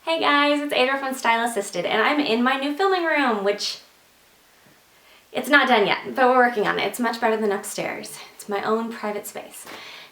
Hey guys, it's Adra from Style Assisted, and I'm in my new filming room, which it's not done yet, but we're working on it. It's much better than upstairs. It's my own private space.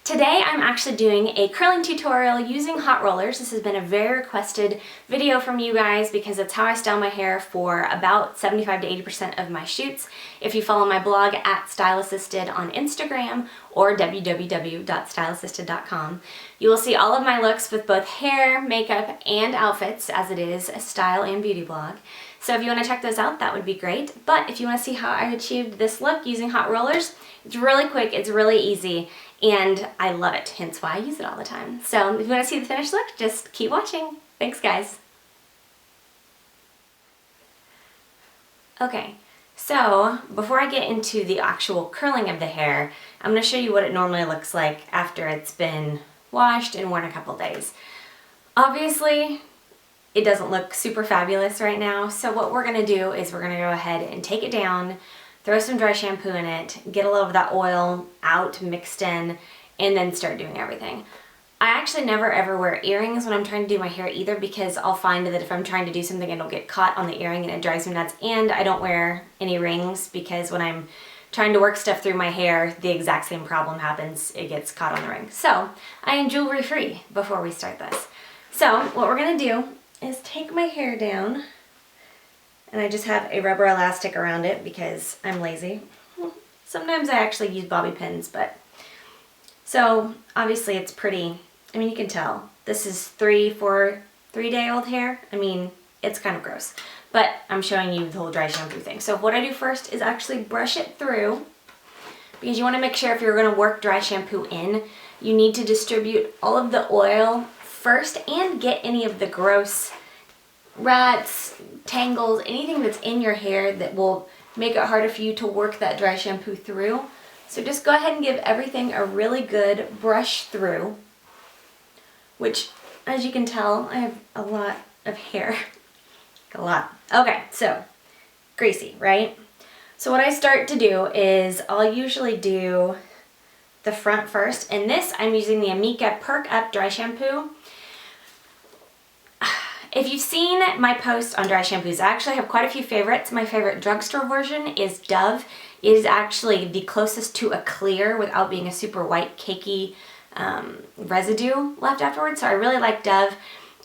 Today I'm actually doing a curling tutorial using hot rollers. This has been a very requested video from you guys because it's how I style my hair for about 75 to 80% of my shoots. If you follow my blog at Style Assisted on Instagram or www.styleassisted.com, you will see all of my looks with both hair, makeup, and outfits, as it is a style and beauty blog. So if you want to check those out, that would be great. But if you want to see how I achieved this look using hot rollers, it's really quick, it's really easy, and I love it, hence why I use it all the time. So if you want to see the finished look, just keep watching. Thanks, guys. Okay, so before I get into the actual curling of the hair, I'm going to show you what it normally looks like after it's been washed and worn a couple days. Obviously, it doesn't look super fabulous right now, so what we're going to do is we're going to go ahead and take it down, throw some dry shampoo in it, get a little of that oil out, mixed in, and then start doing everything. I actually never ever wear earrings when I'm trying to do my hair either, because I'll find that if I'm trying to do something, it'll get caught on the earring and it drives me nuts. And I don't wear any rings because when I'm trying to work stuff through my hair, the exact same problem happens. It gets caught on the ring. So I am jewelry free before we start this. So what we're going to do is take my hair down, and I just have a rubber elastic around it because I'm lazy. Sometimes I actually use bobby pins, but so obviously it's pretty, I mean, you can tell this is 3-4-3-day-old hair. I mean, it's kind of gross, but I'm showing you the whole dry shampoo thing. So what I do first is actually brush it through, because you want to make sure if you're going to work dry shampoo in, you need to distribute all of the oil first and get any of the gross rats, tangles, anything that's in your hair that will make it harder for you to work that dry shampoo through. So just go ahead and give everything a really good brush through, which, as you can tell, I have a lot of hair. A lot. Okay, so greasy, right? So what I start to do is I'll usually do the front first, and this I'm using the Amika Perk Up Dry Shampoo. If you've seen my post on dry shampoos, I actually have quite a few favorites. My favorite drugstore version is Dove. It is actually the closest to a clear without being a super white cakey residue left afterwards. So I really like Dove.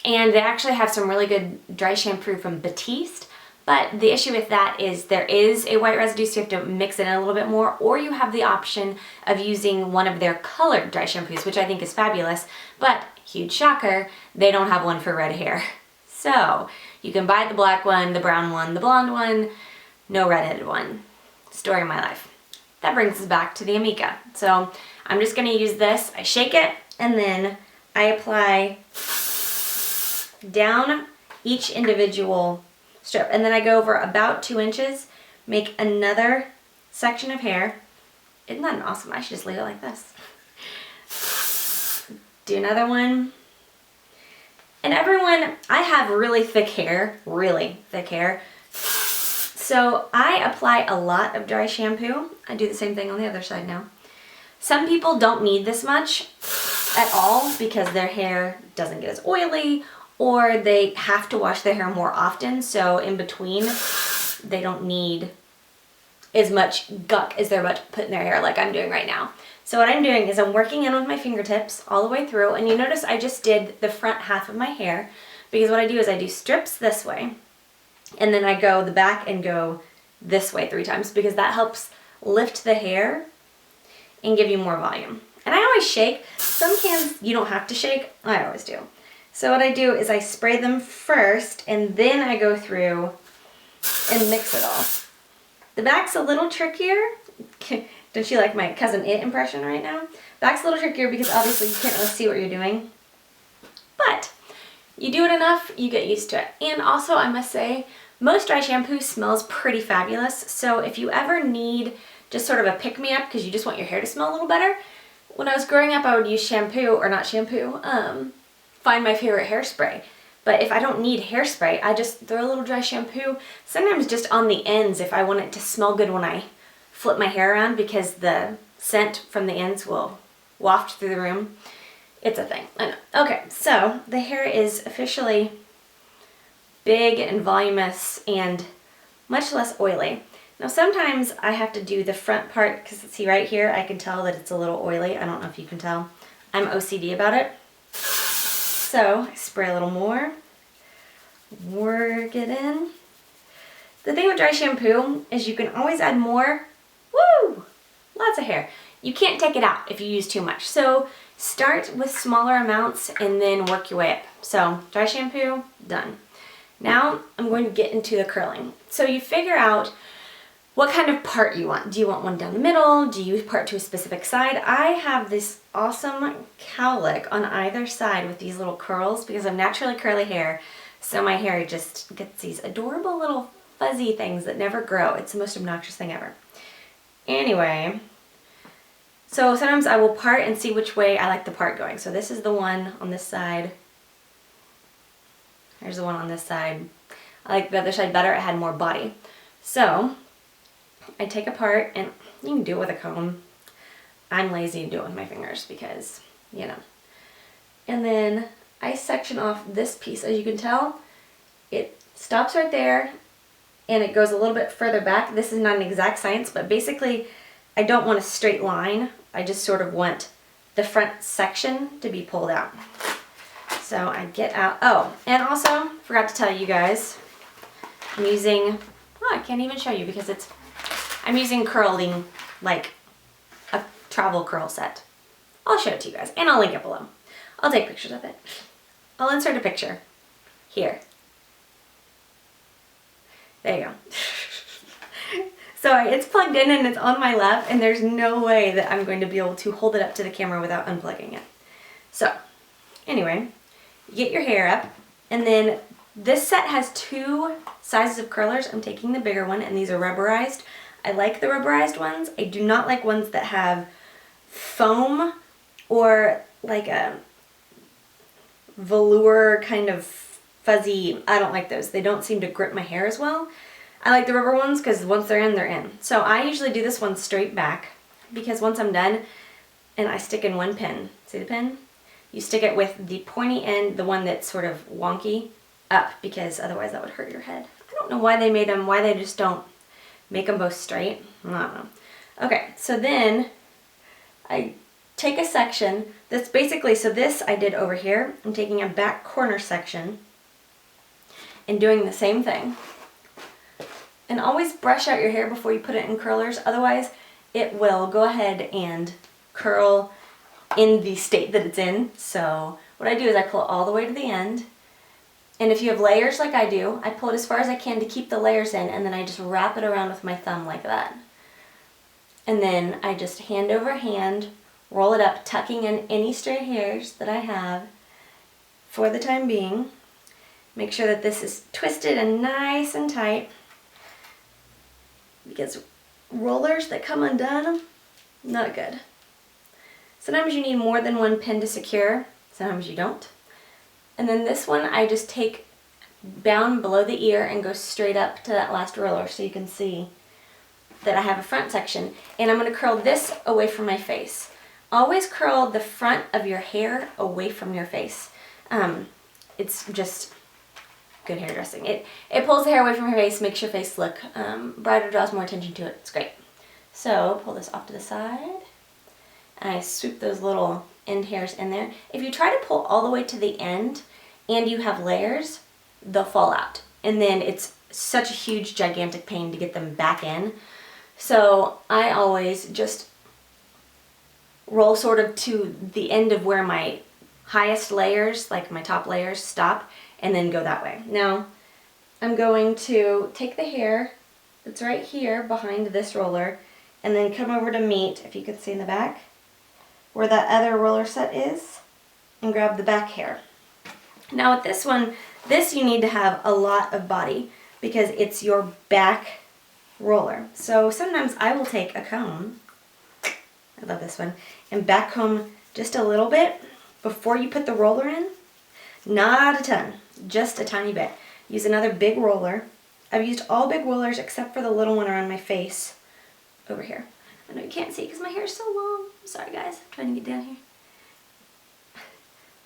And they actually have some really good dry shampoo from Batiste. But the issue with that is there is a white residue, so you have to mix it in a little bit more, or you have the option of using one of their colored dry shampoos, which I think is fabulous. But, huge shocker, they don't have one for red hair. So you can buy the black one, the brown one, the blonde one, no redheaded one. Story of my life. That brings us back to the Amika. So I'm just going to use this. I shake it, and then I apply down each individual strip. And then I go over about 2 inches, make another section of hair. Isn't that awesome? I should just leave it like this. Do another one. And everyone, I have really thick hair, so I apply a lot of dry shampoo. I do the same thing on the other side now. Some people don't need this much at all because their hair doesn't get as oily, or they have to wash their hair more often, so in between they don't need as much gunk as they're about to put in their hair like I'm doing right now. So what I'm doing is I'm working in with my fingertips all the way through, and you notice I just did the front half of my hair, because what I do is I do strips this way, and then I go the back and go this way 3 times, because that helps lift the hair and give you more volume. And I always shake. Some cans you don't have to shake. I always do. So what I do is I spray them first, and then I go through and mix it all. The back's a little trickier. Don't you like my Cousin It impression right now? Back's a little trickier because obviously you can't really see what you're doing. But you do it enough, you get used to it. And also, I must say, most dry shampoo smells pretty fabulous. So if you ever need just sort of a pick-me-up because you just want your hair to smell a little better, when I was growing up, I would use shampoo, or not shampoo, find my favorite hairspray. But if I don't need hairspray, I just throw a little dry shampoo, sometimes just on the ends if I want it to smell good when I flip my hair around, because the scent from the ends will waft through the room. It's a thing. I know. Okay, so the hair is officially big and voluminous and much less oily. Now sometimes I have to do the front part because see right here, I can tell that it's a little oily. I don't know if you can tell. I'm OCD about it. So I spray a little more, work it in. The thing with dry shampoo is you can always add more. Woo! Lots of hair. You can't take it out if you use too much. So start with smaller amounts and then work your way up. So dry shampoo, done. Now I'm going to get into the curling. So you figure out what kind of part you want. Do you want one down the middle? Do you part to a specific side? I have this awesome cowlick on either side with these little curls because I'm naturally curly hair. So my hair just gets these adorable little fuzzy things that never grow. It's the most obnoxious thing ever. Anyway, so sometimes I will part and see which way I like the part going. So this is the one on this side. Here's the one on this side. I like the other side better. It had more body. So I take a part, and you can do it with a comb. I'm lazy to do it with my fingers because, you know. And then I section off this piece. As you can tell, it stops right there and it goes a little bit further back. This is not an exact science, but basically I don't want a straight line. I just sort of want the front section to be pulled out. So I get out. Oh, and also forgot to tell you guys, I'm using, oh, I can't even show you because I'm using curling, like a travel curl set. I'll show it to you guys and I'll link it below. I'll take pictures of it. I'll insert a picture here. There you go. So it's plugged in and it's on my lap and there's no way that I'm going to be able to hold it up to the camera without unplugging it. So anyway, you get your hair up and then this set has two sizes of curlers. I'm taking the bigger one and these are rubberized. I like the rubberized ones. I do not like ones that have foam or like a velour kind of fuzzy. I don't like those. They don't seem to grip my hair as well. I like the rubber ones because once they're in, they're in. So I usually do this one straight back because once I'm done and I stick in one pin, see the pin? You stick it with the pointy end, the one that's sort of wonky, up because otherwise that would hurt your head. I don't know why they made them, why they just don't make them both straight. I don't know. Okay, so then I take a section that's basically, so this I did over here. I'm taking a back corner section and doing the same thing. And always brush out your hair before you put it in curlers, otherwise it will go ahead and curl in the state that it's in. So what I do is I pull it all the way to the end. And if you have layers like I do, I pull it as far as I can to keep the layers in and then I just wrap it around with my thumb like that. And then I just hand over hand, roll it up, tucking in any stray hairs that I have for the time being. Make sure that this is twisted and nice and tight because rollers that come undone, not good. Sometimes you need more than one pin to secure, sometimes you don't. And then this one I just take down below the ear and go straight up to that last roller so you can see that I have a front section. And I'm going to curl this away from my face. Always curl the front of your hair away from your face. It's just good hairdressing. It pulls the hair away from your face, makes your face look brighter, draws more attention to it. It's great. So pull this off to the side. And I swoop those little end hairs in there. If you try to pull all the way to the end and you have layers, they'll fall out. And then it's such a huge, gigantic pain to get them back in. So I always just roll sort of to the end of where my highest layers, like my top layers, stop and then go that way. Now I'm going to take the hair that's right here behind this roller and then come over to meet, if you can see in the back, where that other roller set is, and grab the back hair. Now with this one, this you need to have a lot of body because it's your back roller. So sometimes I will take a comb, I love this one, and back comb just a little bit before you put the roller in. Not a ton, just a tiny bit. Use another big roller. I've used all big rollers except for the little one around my face over here. I know you can't see because my hair is so long. I'm sorry guys, I'm trying to get down here.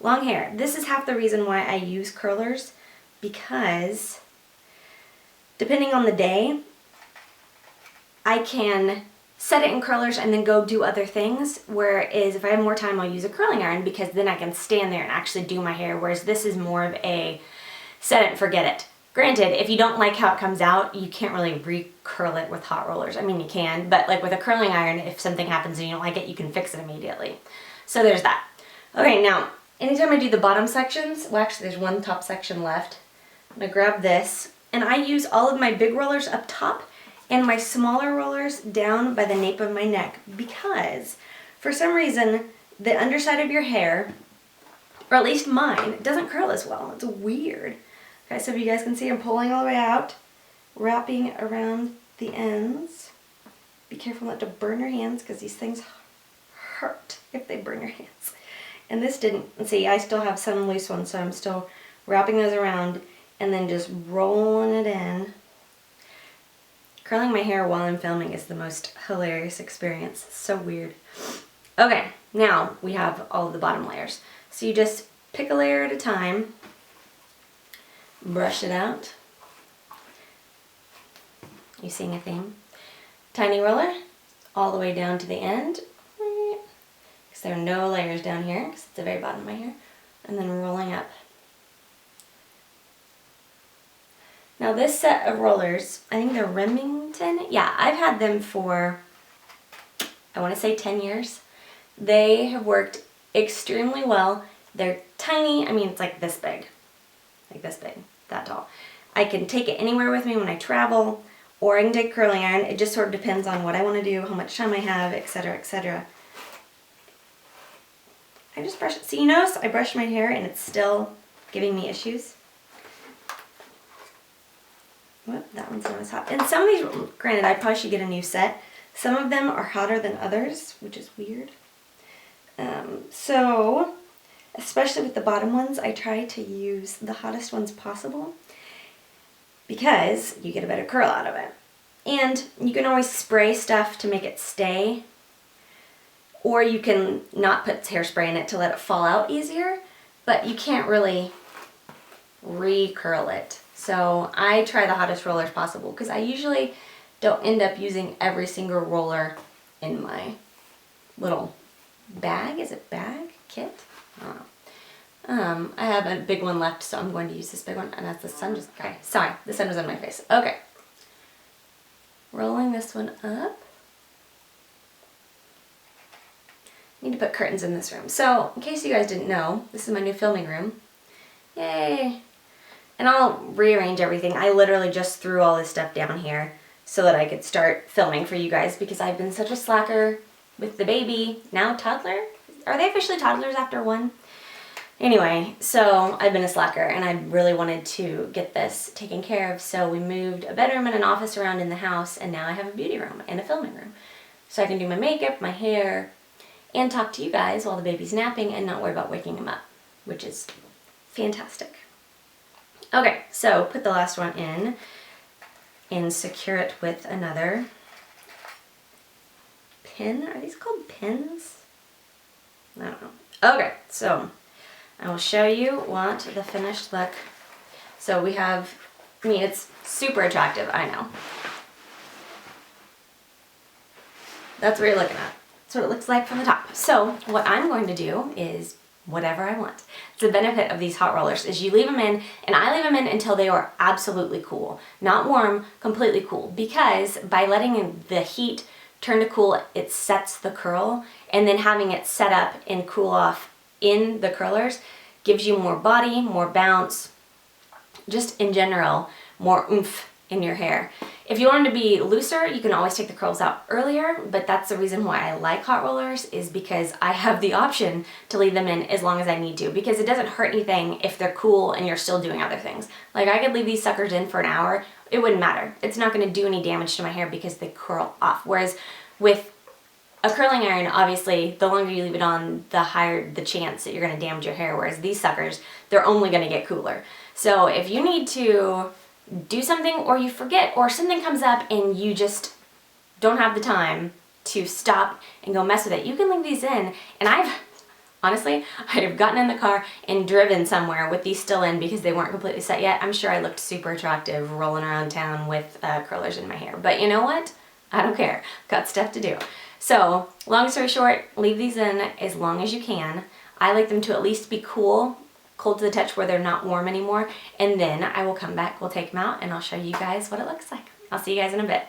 Long hair. This is half the reason why I use curlers because depending on the day, I can set it in curlers and then go do other things. Whereas if I have more time, I'll use a curling iron because then I can stand there and actually do my hair. Whereas this is more of a set it and forget it. Granted, if you don't like how it comes out, you can't really re-curl it with hot rollers. I mean, you can, but like with a curling iron, if something happens and you don't like it, you can fix it immediately. So there's that. Okay, now, anytime I do the bottom sections, well actually there's one top section left. I'm gonna grab this, and I use all of my big rollers up top and my smaller rollers down by the nape of my neck because for some reason the underside of your hair, or at least mine, doesn't curl as well. It's weird. Okay, so if you guys can see, I'm pulling all the way out, wrapping around the ends. Be careful not to burn your hands because these things hurt if they burn your hands. And this didn't. And see, I still have some loose ones, so I'm still wrapping those around and then just rolling it in. Curling my hair while I'm filming is the most hilarious experience. It's so weird. Okay, now we have all of the bottom layers. So you just pick a layer at a time, brush it out. You seeing a theme? Tiny roller, all the way down to the end. Because there are no layers down here, because it's the very bottom of my hair. And then rolling up. Now this set of rollers, I think they're Remington. Yeah, I've had them for, I want to say 10 years. They have worked extremely well. They're tiny. I mean, it's like this big, that tall. I can take it anywhere with me when I travel, or I can take a curling iron. It just sort of depends on what I want to do, how much time I have, etc., etc. I just brush it. So you notice I brushed my hair and it's still giving me issues. Whoop, that one's not as hot. And some of these, granted, I probably should get a new set. Some of them are hotter than others, which is weird. So, especially with the bottom ones, I try to use the hottest ones possible because you get a better curl out of it. And you can always spray stuff to make it stay, or you can not put hairspray in it to let it fall out easier, but you can't really re-curl it. So I try the hottest rollers possible because I usually don't end up using every single roller in my little bag. Is it bag? Kit? I don't know. I have a big one left, so I'm going to use this big one. And that's the sun just, okay, sorry, the sun was on my face. Okay. Rolling this one up. Need to put curtains in this room. So, in case you guys didn't know, this is my new filming room. Yay! And I'll rearrange everything. I literally just threw all this stuff down here so that I could start filming for you guys because I've been such a slacker with the baby. Now toddler? Are they officially toddlers after 1? Anyway, so I've been a slacker and I really wanted to get this taken care of. So we moved a bedroom and an office around in the house, and now I have a beauty room and a filming room. So I can do my makeup, my hair, and talk to you guys while the baby's napping and not worry about waking him up, which is fantastic. Okay, so put the last one in and secure it with another pin. Are these called pins? I don't know. Okay, so I will show you what the finished look. So we have, I mean, it's super attractive, I know. That's what you're looking at. That's what it looks like from the top. So what I'm going to do is whatever I want. The benefit of these hot rollers is you leave them in, and I leave them in until they are absolutely cool. Not warm, completely cool. Because by letting the heat turn to cool, it sets the curl, and then having it set up and cool off in the curlers gives you more body, more bounce, just in general, more oomph in your hair. If you want them to be looser, you can always take the curls out earlier, but that's the reason why I like hot rollers, is because I have the option to leave them in as long as I need to, because it doesn't hurt anything if they're cool and you're still doing other things. Like I could leave these suckers in for an hour, it wouldn't matter. It's not going to do any damage to my hair because they curl off. Whereas with a curling iron, obviously, the longer you leave it on, the higher the chance that you're going to damage your hair, whereas these suckers, they're only going to get cooler. So if you need to do something, or you forget, or something comes up and you just don't have the time to stop and go mess with it, you can leave these in. And Honestly, I'd have gotten in the car and driven somewhere with these still in because they weren't completely set yet. I'm sure I looked super attractive rolling around town with curlers in my hair. But you know what? I don't care. Got stuff to do. So, long story short, leave these in as long as you can. I like them to at least be cool to the touch where they're not warm anymore. And then I will come back, we'll take them out, and I'll show you guys what it looks like. I'll see you guys in a bit.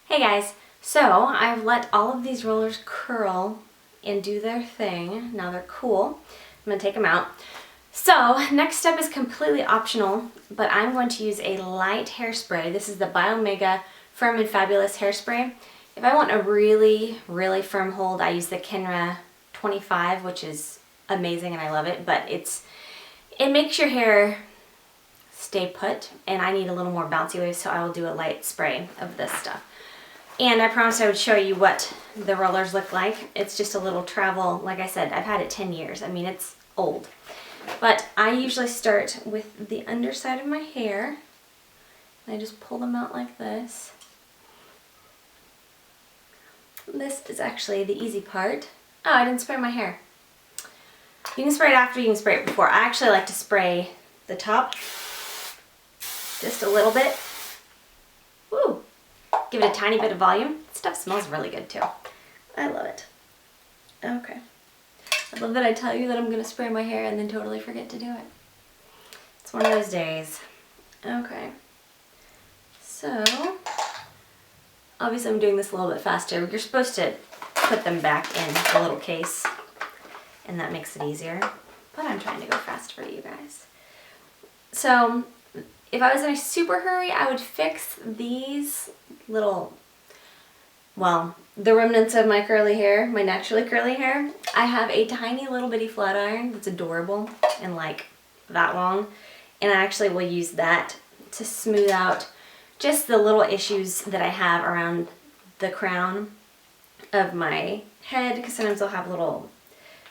Hey guys, so I've let all of these rollers curl and do their thing. Now they're cool. I'm gonna take them out. So next step is completely optional, but I'm going to use a light hairspray. This is the Biomega Firm and Fabulous hairspray. If I want a really, really firm hold, I use the Kenra 25, which is amazing and I love it, but it makes your hair stay put, and I need a little more bouncy waves, so I will do a light spray of this stuff. And I promised I would show you what the rollers look like. It's just a little travel. Like I said, I've had it 10 years. I mean, it's old. But I usually start with the underside of my hair. I just pull them out like this. This is actually the easy part. Oh, I didn't spray my hair. You can spray it after, you can spray it before. I actually like to spray the top just a little bit. Woo! Give it a tiny bit of volume. This stuff smells really good too. I love it. Okay. I love that I tell you that I'm going to spray my hair and then totally forget to do it. It's one of those days. Okay. So, obviously I'm doing this a little bit faster. You're supposed to put them back in the little case, and that makes it easier. But I'm trying to go fast for you guys. So, if I was in a super hurry, I would fix these little, well, the remnants of my curly hair, my naturally curly hair. I have a tiny little bitty flat iron that's adorable and like that long. And I actually will use that to smooth out just the little issues that I have around the crown of my head, because sometimes I'll have little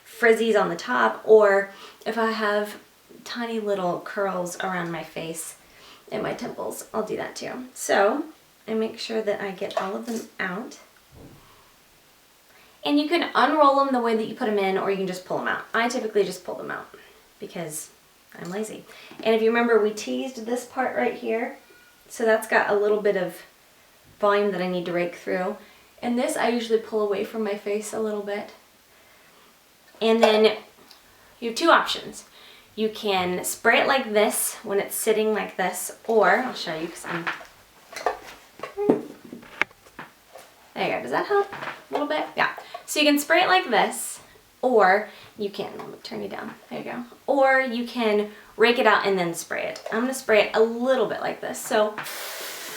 frizzies on the top, or if I have tiny little curls around my face and my temples, I'll do that too. So I make sure that I get all of them out. And you can unroll them the way that you put them in, or you can just pull them out. I typically just pull them out because I'm lazy. And if you remember, we teased this part right here, so that's got a little bit of volume that I need to rake through. And this I usually pull away from my face a little bit. And then you have two options. You can spray it like this when it's sitting like this, or I'll show you because I'm... There you go. Does that help a little bit? Yeah. So you can spray it like this, or you can, let me turn you down. There you go. Or you can rake it out and then spray it. I'm going to spray it a little bit like this. So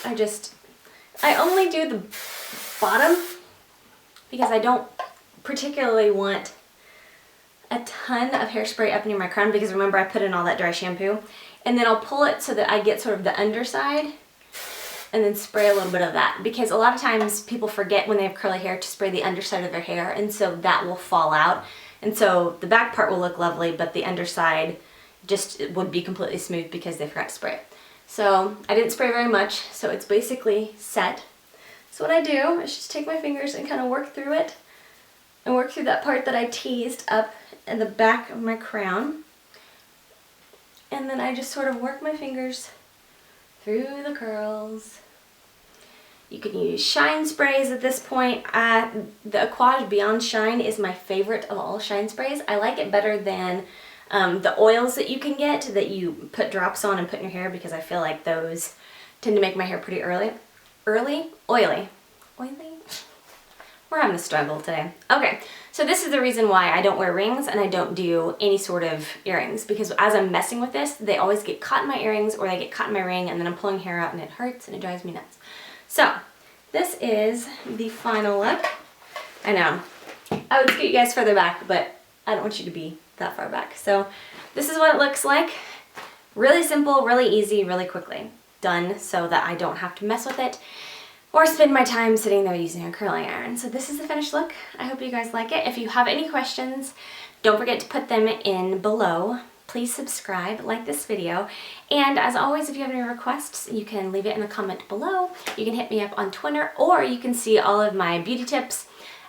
I only do the bottom because I don't particularly want a ton of hairspray up near my crown, because remember I put in all that dry shampoo, and then I'll pull it so that I get sort of the underside and then spray a little bit of that, because a lot of times people forget when they have curly hair to spray the underside of their hair, and so that will fall out, and so the back part will look lovely, but the underside just would be completely smooth because they forgot to spray it. So I didn't spray very much, so it's basically set. So what I do is just take my fingers and kind of work through it, and work through that part that I teased up in the back of my crown. And then I just sort of work my fingers through the curls. You can use shine sprays at this point. The Aquage Beyond Shine is my favorite of all shine sprays. I like it better than the oils that you can get that you put drops on and put in your hair, because I feel like those tend to make my hair pretty oily. We're having a struggle today. Okay, so this is the reason why I don't wear rings and I don't do any sort of earrings, because as I'm messing with this, they always get caught in my earrings or they get caught in my ring, and then I'm pulling hair out and it hurts and it drives me nuts. So this is the final look. I know, I would scoot you guys further back, but I don't want you to be that far back. So this is what it looks like. Really simple, really easy, really quickly done, so that I don't have to mess with it or spend my time sitting there using a curling iron. So this is the finished look. I hope you guys like it. If you have any questions, don't forget to put them in below. Please subscribe, like this video, and as always, if you have any requests, you can leave it in a comment below. You can hit me up on Twitter, or you can see all of my beauty tips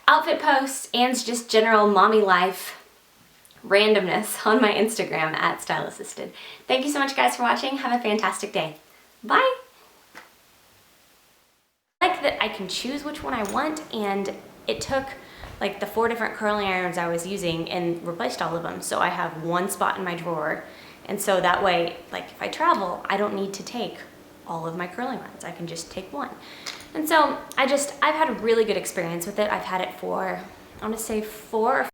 outfit posts and just general mommy life randomness on my Instagram at Style Assisted. Thank you so much guys for watching. Have a fantastic day. Bye! I like that I can choose which one I want, and it took like the 4 different curling irons I was using and replaced all of them. So I have one spot in my drawer, and so that way, like if I travel, I don't need to take all of my curling irons. I can just take one. And so I've had a really good experience with it. I've had it for, I want to say 4 or